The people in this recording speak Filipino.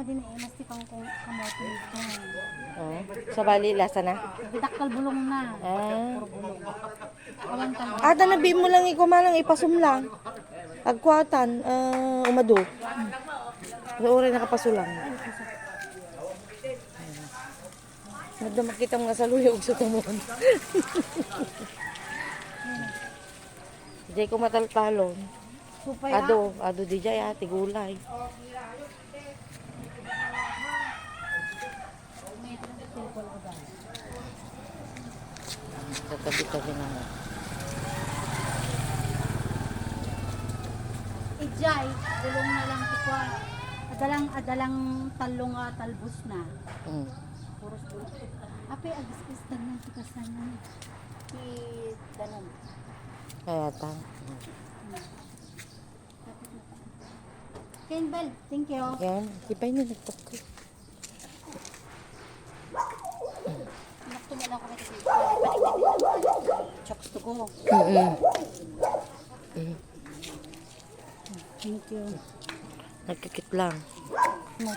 din eh, mastikang kung kamote nito. Oh. Sa bali, lasa na? Bitakal bulong na. Ah. Puro bulong. Kawan ka na. Ada nabi mo lang ikumalang ipasum lang. Agkwatan, umado. Sa oras nakapasulang. Nagda makita mga saluyog sa tumon. Dijay ko mataltalon. Supay Ado dijay tigulay. Tatabi-tabi na mo. Ijay, bulong na lang tikwa. Adalang talong talbos na. Mm. Puros bulong. Ape, agis-agis na tikasan na. Danon. Kaya ta. Ken Bell, thank you. Yan, ipay na nagtokay. Nakto na lang ko kasi chokes to go. Thank you. Nagkikit lang. No.